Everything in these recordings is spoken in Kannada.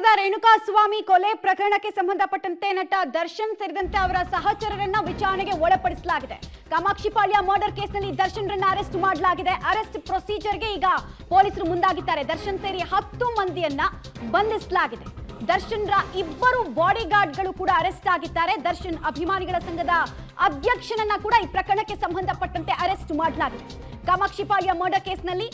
ನಗರದ ರೇಣುಕಾಸ್ವಾಮಿ ಕೊಲೆ ಪ್ರಕರಣಕ್ಕೆ ಸಂಬಂಧಪಟ್ಟಂತೆ ನಟ ದರ್ಶನ್ ಸೇರಿದಂತೆ ಅವರ ಸಹಚರರನ್ನ ವಿಚಾರಣೆಗೆ ಒಳಪಡಿಸಲಾಗಿದೆ. ಕಾಮಾಕ್ಷಿಪಾಳ್ಯ ಮರ್ಡರ್ ಕೇಸ್ನಲ್ಲಿ ದರ್ಶನ್ರನ್ನ ಅರೆಸ್ಟ್ ಮಾಡಲಾಗಿದೆ. ಅರೆಸ್ಟ್ ಪ್ರೊಸೀಜರ್ಗೆ ಈಗ ಪೊಲೀಸರು ಮುಂದಾಗಿದ್ದಾರೆ. ದರ್ಶನ್ ಸೇರಿ 10 ಮಂದಿಯನ್ನ ಬಂಧಿಸಲಾಗಿದೆ. ದರ್ಶನ್ರ 2 ಬಾಡಿಗಾರ್ಡ್ಗಳು ಕೂಡ ಅರೆಸ್ಟ್ ಆಗಿದ್ದಾರೆ. ದರ್ಶನ್ ಅಭಿಮಾನಿಗಳ ಸಂಘದ ಅಧ್ಯಕ್ಷನನ್ನ ಕೂಡ ಈ ಪ್ರಕರಣಕ್ಕೆ ಸಂಬಂಧಪಟ್ಟಂತೆ ಅರೆಸ್ಟ್ ಮಾಡಲಾಗಿದೆ. ಕಾಮಾಕ್ಷಿಪಾಳ್ಯ ಮರ್ಡರ್ ಕೇಸ್ನಲ್ಲಿ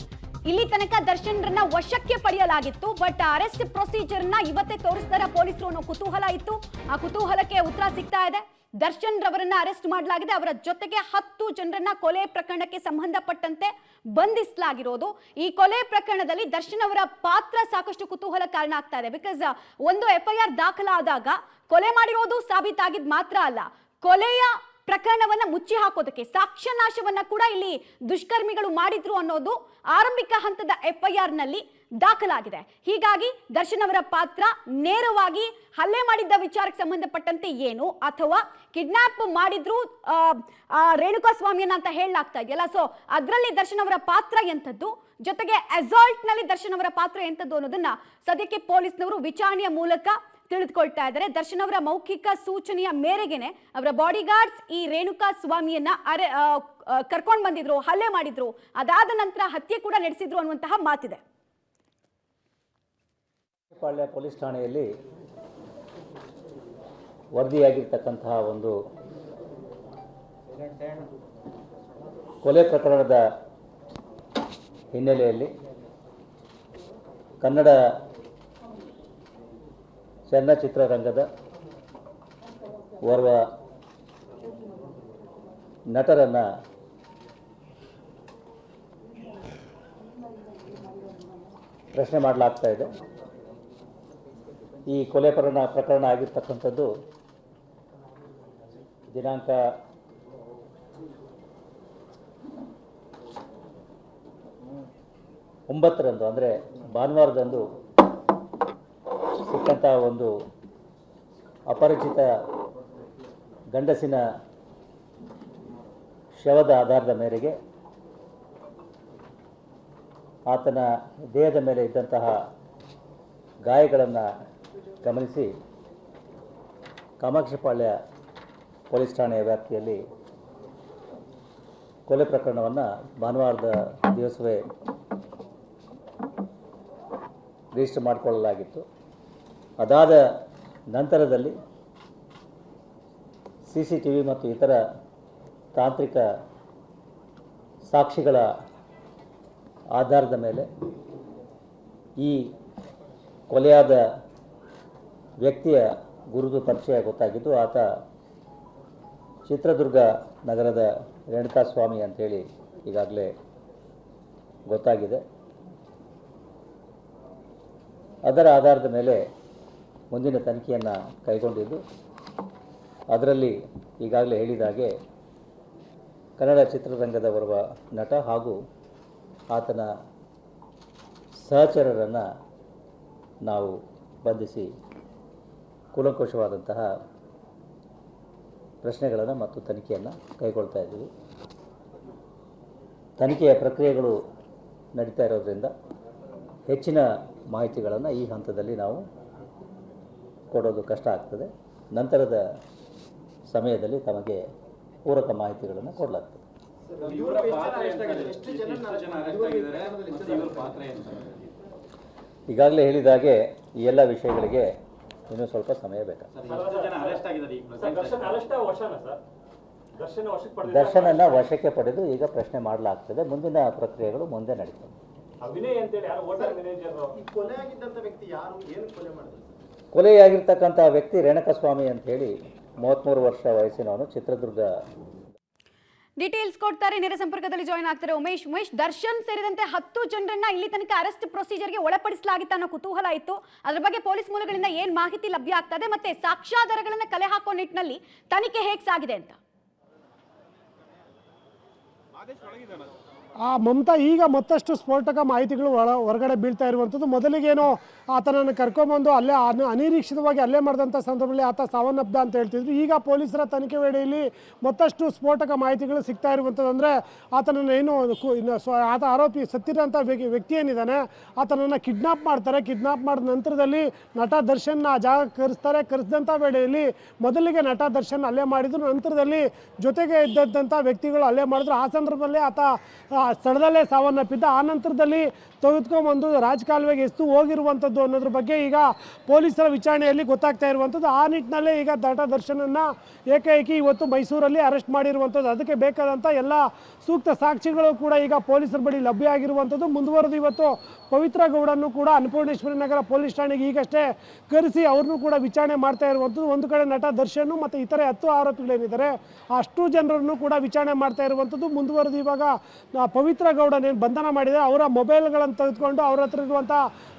ಇಲ್ಲಿ ತನಕ ದರ್ಶನ್ರನ್ನ ವಶಕ್ಕೆ ಪಡೆಯಲಾಗಿತ್ತು. ಬಟ್ ಅರೆಸ್ಟ್ ಪ್ರೊಸೀಜರ್ ನ ಇವತ್ತೇ ತೋರಿಸ್ತಾರ ಪೊಲೀಸರು ಅನ್ನೋ ಕುತೂಹಲ ಇತ್ತು. ಆ ಕುತೂಹಲಕ್ಕೆ ಉತ್ತರ ಸಿಗ್ತಾ ಇದೆ. ದರ್ಶನ್ ರವರನ್ನ ಅರೆಸ್ಟ್ ಮಾಡಲಾಗಿದೆ. ಅವರ ಜೊತೆಗೆ 10 ಜನರನ್ನ ಕೊಲೆ ಪ್ರಕರಣಕ್ಕೆ ಸಂಬಂಧಪಟ್ಟಂತೆ ಬಂಧಿಸಲಾಗಿರೋದು. ಈ ಕೊಲೆ ಪ್ರಕರಣದಲ್ಲಿ ದರ್ಶನ್ ಅವರ ಪಾತ್ರ ಸಾಕಷ್ಟು ಕುತೂಹಲ ಕಾರಣ ಆಗ್ತಾ ಇದೆ. ಬಿಕಾಸ್ ಒಂದು FIR ದಾಖಲಾದಾಗ ಕೊಲೆ ಮಾಡಿರೋದು ಸಾಬೀತಾಗಿದ್ ಮಾತ್ರ ಅಲ್ಲ, ಕೊಲೆಯ ಪ್ರಕರಣವನ್ನ ಮುಚ್ಚಿ ಹಾಕೋದಕ್ಕೆ ಸಾಕ್ಷ್ಯನಾಶವನ್ನ ಕೂಡ ಇಲ್ಲಿ ದುಷ್ಕರ್ಮಿಗಳು ಮಾಡಿದ್ರು ಅನ್ನೋದು ಆರಂಭಿಕ ಹಂತದ FIR ನಲ್ಲಿ ದಾಖಲಾಗಿದೆ. ಹೀಗಾಗಿ ದರ್ಶನ್ ಅವರ ಪಾತ್ರ ನೇರವಾಗಿ ಹಲ್ಲೆ ಮಾಡಿದ್ದ ವಿಚಾರಕ್ಕೆ ಸಂಬಂಧಪಟ್ಟಂತೆ ಏನು ಅಥವಾ ಕಿಡ್ನಾಪ್ ಮಾಡಿದ್ರು ರೇಣುಕಾಸ್ವಾಮಿಯನ್ನ ಅಂತ ಹೇಳಲಾಗ್ತಾ ಇದೆಯಲ್ಲ, ಸೊ ಅದರಲ್ಲಿ ದರ್ಶನ್ ಅವರ ಪಾತ್ರ ಎಂಥದ್ದು, ಜೊತೆಗೆ ಅಸಾಲ್ಟ್ ನಲ್ಲಿ ದರ್ಶನ್ ಅವರ ಪಾತ್ರ ಎಂಥದ್ದು ಅನ್ನೋದನ್ನ ಸದ್ಯಕ್ಕೆ ಪೊಲೀಸ್ನವರು ವಿಚಾರಣೆಯ ಮೂಲಕ ತಿಳಿದುಕೊಳ್ತಾ ಇದ್ದಾರೆ. ದರ್ಶನ್ ಅವರ ಮೌಖಿಕ ಸೂಚನೆಯ ಮೇರೆಗೆನೆ ಅವರ ಬಾಡಿಗಾರ್ಡ್ಸ್ ಈ ರೇಣುಕಾಸ್ವಾಮಿಯನ್ನ ಕರ್ಕೊಂಡು ಬಂದಿದ್ರು, ಹಲ್ಲೆ ಮಾಡಿದ್ರು, ಅದಾದ ನಂತರ ಹತ್ಯೆ ಕೂಡ ನಡೆಸಿದ್ರು ಅನ್ನುವಂತಹ ಮಾತಿದೆ. ಪಾಳ್ಯ ಪೊಲೀಸ್ ಠಾಣೆಯಲ್ಲಿ ವರದಿಯಾಗಿರ್ತಕ್ಕಂತಹ ಒಂದು ಕೊಲೆ ಪ್ರಕರಣದ ಹಿನ್ನೆಲೆಯಲ್ಲಿ ಕನ್ನಡ ಚಲನಚಿತ್ರರಂಗದ ಓರ್ವ ನಟರನ್ನು ಪ್ರಶ್ನೆ ಮಾಡಲಾಗ್ತಾ ಇದೆ. ಈ ಕೊಲೆ ಪ್ರಕರಣ ಆಗಿರ್ತಕ್ಕಂಥದ್ದು ದಿನಾಂಕ 9ರಂದು ಅಂದರೆ ಭಾನುವಾರದಂದು ಸಿಕ್ಕಂಥ ಒಂದು ಅಪರಿಚಿತ ಗಂಡಸಿನ ಶವದ ಆಧಾರದ ಮೇರೆಗೆ ಆತನ ದೇಹದ ಮೇಲೆ ಇದ್ದಂತಹ ಗಾಯಗಳನ್ನು ಗಮನಿಸಿ ಕಾಮಾಕ್ಷಿಪಾಳ್ಯ ಪೊಲೀಸ್ ಠಾಣೆಯ ವ್ಯಾಪ್ತಿಯಲ್ಲಿ ಕೊಲೆ ಪ್ರಕರಣವನ್ನು ಭಾನುವಾರದ ದಿವಸವೇ ರಿಜಿಸ್ಟರ್ ಮಾಡಿಕೊಳ್ಳಲಾಗಿತ್ತು. ಅದಾದ ನಂತರದಲ್ಲಿ CCTV ಮತ್ತು ಇತರ ತಾಂತ್ರಿಕ ಸಾಕ್ಷಿಗಳ ಆಧಾರದ ಮೇಲೆ ಈ ಕೊಲೆಯಾದ ವ್ಯಕ್ತಿಯ ಗುರುತು ಪರಿಚಯ ಗೊತ್ತಾಗಿದ್ದು, ಆತ ಚಿತ್ರದುರ್ಗ ನಗರದ ರೇಣುಕಾಸ್ವಾಮಿ ಅಂಥೇಳಿ ಈಗಾಗಲೇ ಗೊತ್ತಾಗಿದೆ. ಅದರ ಆಧಾರದ ಮೇಲೆ ಮುಂದಿನ ತನಿಖೆಯನ್ನು ಕೈಗೊಂಡಿದ್ದು, ಅದರಲ್ಲಿ ಈಗಾಗಲೇ ಹೇಳಿದ ಹಾಗೆ ಕನ್ನಡ ಚಿತ್ರರಂಗದ ಓರ್ವ ನಟ ಹಾಗೂ ಆತನ ಸಹಚರರನ್ನು ನಾವು ಬಂಧಿಸಿ ಕೂಲಂಕುಷವಾದಂತಹ ಪ್ರಶ್ನೆಗಳನ್ನು ಮತ್ತು ತನಿಖೆಯನ್ನು ಕೈಗೊಳ್ತಾ ಇದ್ದೀವಿ. ತನಿಖೆಯ ಪ್ರಕ್ರಿಯೆಗಳು ನಡೀತಾ ಇರೋದರಿಂದ ಹೆಚ್ಚಿನ ಮಾಹಿತಿಗಳನ್ನು ಈ ಹಂತದಲ್ಲಿ ನಾವು ಕೊಡೋದು ಕಷ್ಟ ಆಗ್ತದೆ. ನಂತರದ ಸಮಯದಲ್ಲಿ ತಮಗೆ ಪೂರಕ ಮಾಹಿತಿಗಳನ್ನು ಕೊಡಲಾಗ್ತದೆ. ಈಗಾಗಲೇ ಹೇಳಿದ ಹಾಗೆ ಈ ಎಲ್ಲ ವಿಷಯಗಳಿಗೆ ಇನ್ನೂ ಸ್ವಲ್ಪ ಸಮಯ ಬೇಕಾಗ್ತದೆ. ದರ್ಶನನ್ನ ವಶಕ್ಕೆ ಪಡೆದು ಈಗ ಪ್ರಶ್ನೆ ಮಾಡಲಾಗ್ತದೆ. ಮುಂದಿನ ಪ್ರಕ್ರಿಯೆಗಳು ಮುಂದೆ ನಡೀತವೆ. ಕೊಲೆಯಾಗಿರ್ತಕ್ಕಂಥ ವ್ಯಕ್ತಿ ರೇಣುಕಾಸ್ವಾಮಿ ಅಂತ ಹೇಳಿ 33 ವರ್ಷ ವಯಸ್ಸಿನವನು, ಚಿತ್ರದುರ್ಗ. ಡೀಟೇಲ್ಸ್ ಕೊಡ್ತಾರೆ, ನೇರ ಸಂಪರ್ಕದಲ್ಲಿ ಜಾಯಿನ್ ಆಗ್ತಾರೆ ಉಮೇಶ್. ದರ್ಶನ್ ಸೇರಿದಂತೆ 10 ಜನರನ್ನ ಇಲ್ಲಿ ತನಕ ಅರೆಸ್ಟ್ ಪ್ರೊಸೀಜರ್ಗೆ ಒಳಪಡಿಸಲಾಗಿತ್ತು ಅನ್ನೋ ಕುತೂಹಲ ಇತ್ತು. ಅದರ ಬಗ್ಗೆ ಪೊಲೀಸ್ ಮೂಲಗಳಿಂದ ಏನ್ ಮಾಹಿತಿ ಲಭ್ಯ ಆಗ್ತದೆ, ಮತ್ತೆ ಸಾಕ್ಷ್ಯಾಧಾರಗಳನ್ನ ಕಲೆ ಹಾಕೋ ನಿಟ್ಟಿನಲ್ಲಿ ತನಿಖೆ ಹೇಗೆ ಸಾಗಿದೆ ಅಂತ? ಆ ಮಮತಾ ಈಗ ಮತ್ತಷ್ಟು ಸ್ಫೋಟಕ ಮಾಹಿತಿಗಳು ಹೊರಗಡೆ ಬೀಳ್ತಾ ಇರುವಂಥದ್ದು. ಮೊದಲಿಗೇನೋ ಆತನನ್ನು ಕರ್ಕೊಂಬಂದು ಅಲ್ಲೇ ಅನಿರೀಕ್ಷಿತವಾಗಿ ಅಲ್ಲೇ ಮಾಡಿದಂಥ ಸಂದರ್ಭದಲ್ಲಿ ಆತ ಸಾವನ್ನಪ್ಪ ಅಂತ ಹೇಳ್ತಿದ್ರು. ಈಗ ಪೊಲೀಸರ ತನಿಖೆ ವೇಳೆಯಲ್ಲಿ ಮತ್ತಷ್ಟು ಸ್ಫೋಟಕ ಮಾಹಿತಿಗಳು ಸಿಗ್ತಾ ಇರುವಂಥದ್ದು. ಅಂದರೆ ಆತನನ್ನು ಏನು ಆತ ಆರೋಪಿ ಸತ್ತಿರೋಂಥ ವ್ಯಕ್ತಿ ಏನಿದ್ದಾನೆ ಆತನನ್ನು ಕಿಡ್ನಾಪ್ ಮಾಡ್ತಾರೆ. ಕಿಡ್ನಾಪ್ ಮಾಡಿದ ನಂತರದಲ್ಲಿ ನಟ ದರ್ಶನ್ ಆ ಜಾಗ ಕರೆಸ್ತಾರೆ. ಕರೆಸಿದಂಥ ವೇಳೆಯಲ್ಲಿ ಮೊದಲಿಗೆ ನಟ ದರ್ಶನ್ ಅಲ್ಲೇ ಮಾಡಿದ್ರು, ನಂತರದಲ್ಲಿ ಜೊತೆಗೆ ಇದ್ದಂಥ ವ್ಯಕ್ತಿಗಳು ಅಲ್ಲೇ ಮಾಡಿದ್ರು. ಆ ಸಂದರ್ಭದಲ್ಲಿ ಆತ ಸ್ಥಳದಲ್ಲೇ ಸಾವನ್ನಪ್ಪಿದ್ದ. ಆ ನಂತರದಲ್ಲಿ ತೆಗೆದುಕೊಂಡ್ಬಂದು ರಾಜಕಾಲುವೆಗೆ ಎಷ್ಟು ಹೋಗಿರುವಂಥದ್ದು ಅನ್ನೋದ್ರ ಬಗ್ಗೆ ಈಗ ಪೊಲೀಸರ ವಿಚಾರಣೆಯಲ್ಲಿ ಗೊತ್ತಾಗ್ತಾ ಇರುವಂಥದ್ದು. ಆ ನಿಟ್ಟಿನಲ್ಲೇ ಈಗ ನಟ ದರ್ಶನನ್ನು ಏಕಾಏಕಿ ಇವತ್ತು ಮೈಸೂರಲ್ಲಿ ಅರೆಸ್ಟ್ ಮಾಡಿರುವಂಥದ್ದು. ಅದಕ್ಕೆ ಬೇಕಾದಂಥ ಎಲ್ಲ ಸೂಕ್ತ ಸಾಕ್ಷಿಗಳು ಕೂಡ ಈಗ ಪೊಲೀಸರ ಬಳಿ ಲಭ್ಯ ಆಗಿರುವಂಥದ್ದು. ಮುಂದುವರೆದು ಇವತ್ತು ಪವಿತ್ರ ಗೌಡನ್ನು ಕೂಡ ಅನ್ನಪೂರ್ಣೇಶ್ವರಿ ನಗರ ಪೊಲೀಸ್ ಠಾಣೆಗೆ ಈಗಷ್ಟೇ ಕರೆಸಿ ಅವ್ರನ್ನೂ ಕೂಡ ವಿಚಾರಣೆ ಮಾಡ್ತಾ ಇರುವಂಥದ್ದು. ಒಂದು ಕಡೆ ನಟ ದರ್ಶನ್ ಮತ್ತು ಇತರೆ 10 ಆರೋಪಿಗಳೇನಿದ್ದಾರೆ ಅಷ್ಟು ಜನರನ್ನು ಕೂಡ ವಿಚಾರಣೆ ಮಾಡ್ತಾ ಇರುವಂಥದ್ದು. ಮುಂದುವರೆದು ಇವಾಗ ಪವಿತ್ರ ಗೌಡನೇನು ಬಂಧನ ಮಾಡಿದರೆ ಅವರ ಮೊಬೈಲ್ಗಳನ್ನು ತೆಗೆದುಕೊಂಡು ಅವ್ರ ಹತ್ರ ಇರುವಂಥ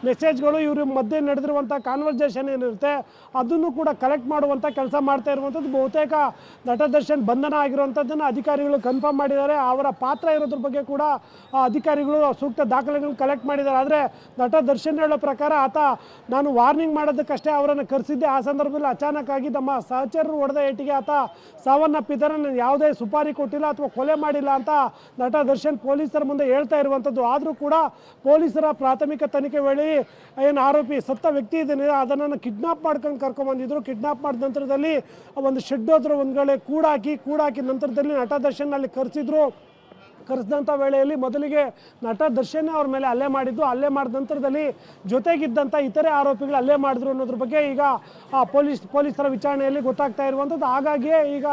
ಮೆಸೇಜ್ಗಳು, ಇವ್ರ ಮಧ್ಯೆ ನಡೆದಿರುವಂಥ ಕಾನ್ವರ್ಜೇಷನ್ ಏನಿರುತ್ತೆ ಅದನ್ನು ಕೂಡ ಕಲೆಕ್ಟ್ ಮಾಡುವಂಥ ಕೆಲಸ ಮಾಡ್ತಾ ಇರುವಂಥದ್ದು. ಬಹುತೇಕ ನಟ ದರ್ಶನ್ ಬಂಧನ ಆಗಿರುವಂಥದ್ದನ್ನು ಅಧಿಕಾರಿಗಳು ಕನ್ಫರ್ಮ್ ಮಾಡಿದ್ದಾರೆ. ಅವರ ಪಾತ್ರ ಇರೋದ್ರ ಬಗ್ಗೆ ಕೂಡ ಅಧಿಕಾರಿಗಳು ಸೂಕ್ತ ದಾಖಲೆಗಳನ್ನು ಕಲೆಕ್ಟ್ ಮಾಡಿದ್ದಾರೆ. ಆದರೆ ನಟ ದರ್ಶನ್ ಹೇಳೋ ಪ್ರಕಾರ ಆತ ನಾನು ವಾರ್ನಿಂಗ್ ಮಾಡೋದಕ್ಕಷ್ಟೇ ಅವರನ್ನು ಕರೆಸಿದ್ದೆ, ಆ ಸಂದರ್ಭದಲ್ಲಿ ಅಚಾನಕ್ ಆಗಿ ನಮ್ಮ ಸಹಚರರು ಹೊಡೆದ ಏಟಿಗೆ ಆತ ಸಾವನ್ನಪ್ಪಿದ್ದಾರೆ, ನಾನು ಯಾವುದೇ ಸುಪಾರಿ ಕೊಟ್ಟಿಲ್ಲ ಅಥವಾ ಕೊಲೆ ಮಾಡಿಲ್ಲ ಅಂತ ನಟ ದರ್ಶನ್ ಪೊಲೀಸರ ಮುಂದೆ ಹೇಳ್ತಾ ಇರುವಂಥದ್ದು. ಆದರೂ ಕೂಡ ಪೊಲೀಸರ ಪ್ರಾಥಮಿಕ ತನಿಖೆ ವೇಳೆ ಏನು ಆರೋಪಿ ಸತ್ತ ವ್ಯಕ್ತಿ ಇದ್ದಾನೆ ಅದನ್ನು ಕಿಡ್ನಾಪ್ ಮಾಡ್ಕೊಂಡು ಕರ್ಕೊಂಡ್ಬಂದಿದ್ರು. ಕಿಡ್ನಾಪ್ ಮಾಡಿದ ನಂತರದಲ್ಲಿ ಒಂದು ಶೆಡ್ ಹತ್ರ ಒಂದ್ಗಡೆ ಕೂಡಾಕಿ ನಂತರದಲ್ಲಿ ನಟ ದರ್ಶನ್ ಅಲ್ಲಿ ಕರೆಸಿದಂಥ ವೇಳೆಯಲ್ಲಿ ಮೊದಲಿಗೆ ನಟ ದರ್ಶನ್ ಅವ್ರ ಮೇಲೆ ಹಲ್ಲೆ ಮಾಡಿದ ನಂತರದಲ್ಲಿ ಜೊತೆಗಿದ್ದಂಥ ಇತರೆ ಆರೋಪಿಗಳು ಹಲ್ಲೆ ಮಾಡಿದ್ರು ಅನ್ನೋದ್ರ ಬಗ್ಗೆ ಈಗ ಪೊಲೀಸರ ವಿಚಾರಣೆಯಲ್ಲಿ ಗೊತ್ತಾಗ್ತಾ ಇರುವಂಥದ್ದು. ಹಾಗಾಗಿಯೇ ಈಗ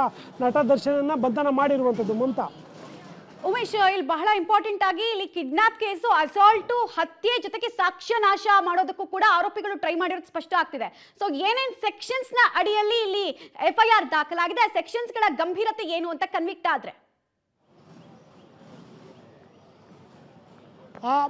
ನಟ ದರ್ಶನನ್ನ ಬಂಧನ ಮಾಡಿರುವಂಥದ್ದು. ಮಮತಾ, ಉಮೇಶ್, ಇಲ್ಲಿ ಬಹಳ ಇಂಪಾರ್ಟೆಂಟ್ ಆಗಿ ಇಲ್ಲಿ ಕಿಡ್ನಾಪ್ ಕೇಸು, ಅಸಾಲ್ಟು, ಹತ್ಯೆ ಜೊತೆಗೆ ಸಾಕ್ಷ್ಯ ನಾಶ ಮಾಡೋದಕ್ಕೂ ಕೂಡ ಆರೋಪಿಗಳು ಟ್ರೈ ಮಾಡಿರೋದು ಸ್ಪಷ್ಟ ಆಗ್ತಿದೆ. ಸೊ ಏನೇನ್ ಸೆಕ್ಷನ್ಸ್ ನ ಅಡಿಯಲ್ಲಿ ಇಲ್ಲಿ FIR ದಾಖಲಾಗಿದೆ, ಆ ಸೆಕ್ಷನ್ಸ್ ಗಳ ಗಂಭೀರತೆ ಏನು ಅಂತ ಕನ್ವಿಕ್ಟ್ ಆದ್ರೆ?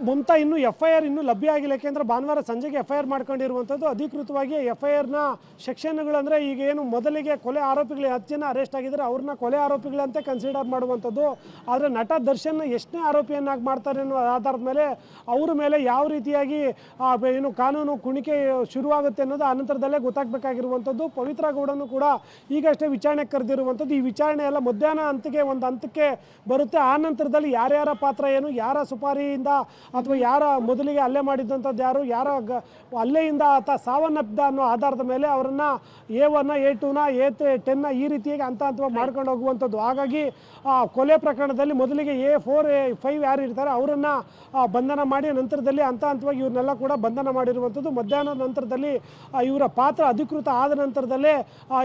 ಮಮತಾ, ಇನ್ನೂ FIR ಇನ್ನೂ ಲಭ್ಯ ಆಗಿಲ್ಲ. ಯಾಕೆಂದರೆ ಭಾನುವಾರ ಸಂಜೆಗೆ FIR ಮಾಡ್ಕೊಂಡಿರುವಂಥದ್ದು. ಅಧಿಕೃತವಾಗಿ FIRನ ಸೆಕ್ಷನ್ಗಳು ಅಂದರೆ ಈಗ ಏನು ಮೊದಲಿಗೆ ಕೊಲೆ ಆರೋಪಿಗಳು 10 ಜನ ಅರೆಸ್ಟ್ ಆಗಿದ್ದಾರೆ, ಅವ್ರನ್ನ ಕೊಲೆ ಆರೋಪಿಗಳಂತೆ ಕನ್ಸಿಡರ್ ಮಾಡುವಂಥದ್ದು. ಆದರೆ ನಟ ದರ್ಶನ್ ಎಷ್ಟನೇ ಆರೋಪಿಯನ್ನಾಗಿ ಮಾಡ್ತಾರೆ ಅನ್ನೋ ಆಧಾರದ ಮೇಲೆ ಅವ್ರ ಮೇಲೆ ಯಾವ ರೀತಿಯಾಗಿ ಏನು ಕಾನೂನು ಕುಣಿಕೆ ಶುರುವಾಗುತ್ತೆ ಅನ್ನೋದು ಅನಂತರದಲ್ಲೇ ಗೊತ್ತಾಗಬೇಕಾಗಿರುವಂಥದ್ದು. ಪವಿತ್ರ ಗೌಡನು ಕೂಡ ಈಗಷ್ಟೇ ವಿಚಾರಣೆಗೆ ಕರೆದಿರುವಂಥದ್ದು. ಈ ವಿಚಾರಣೆ ಎಲ್ಲ ಮಧ್ಯಾಹ್ನ ಒಂದು ಹಂತಕ್ಕೆ ಬರುತ್ತೆ. ಆ ನಂತರದಲ್ಲಿ ಯಾರ್ಯಾರ ಪಾತ್ರ ಏನು, ಯಾರ ಸುಪಾರಿಯಿಂದ ಅಥವಾ ಯಾರ ಮೊದಲಿಗೆ ಹಲ್ಲೆ ಮಾಡಿದ್ದಂಥದ್ದು ಯಾರ ಹಲ್ಲೆಯಿಂದ ಆತ ಸಾವನ್ನಪ್ಪಿದ ಅನ್ನೋ ಆಧಾರದ ಮೇಲೆ ಅವರನ್ನು A1 A2 A10 ಈ ರೀತಿಯಾಗಿ ಹಂತವಾಗಿ ಮಾಡ್ಕೊಂಡು ಹೋಗುವಂಥದ್ದು. ಹಾಗಾಗಿ ಕೊಲೆ ಪ್ರಕರಣದಲ್ಲಿ ಮೊದಲಿಗೆ A4 A5 ಯಾರು ಇರ್ತಾರೆ ಅವರನ್ನು ಬಂಧನ ಮಾಡಿ ನಂತರದಲ್ಲಿ ಹಂತವಾಗಿ ಇವ್ರನ್ನೆಲ್ಲ ಕೂಡ ಬಂಧನ ಮಾಡಿರುವಂಥದ್ದು. ಮಧ್ಯಾಹ್ನದ ನಂತರದಲ್ಲಿ ಇವರ ಪಾತ್ರ ಅಧಿಕೃತ ಆದ ನಂತರದಲ್ಲೇ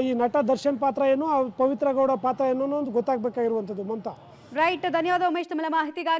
ಈ ನಟ ದರ್ಶನ್ ಪಾತ್ರ ಏನು, ಪವಿತ್ರ ಗೌಡ ಪಾತ್ರ ಏನು ಅನ್ನೋದು ಗೊತ್ತಾಗಬೇಕಾಗಿರುವಂಥದ್ದು. ಮಮತಾ, ರೈಟ್, ಧನ್ಯವಾದ ಉಮೇಶ್ ತಮ್ಮ ಮಾಹಿತಿಗಾಗಿ.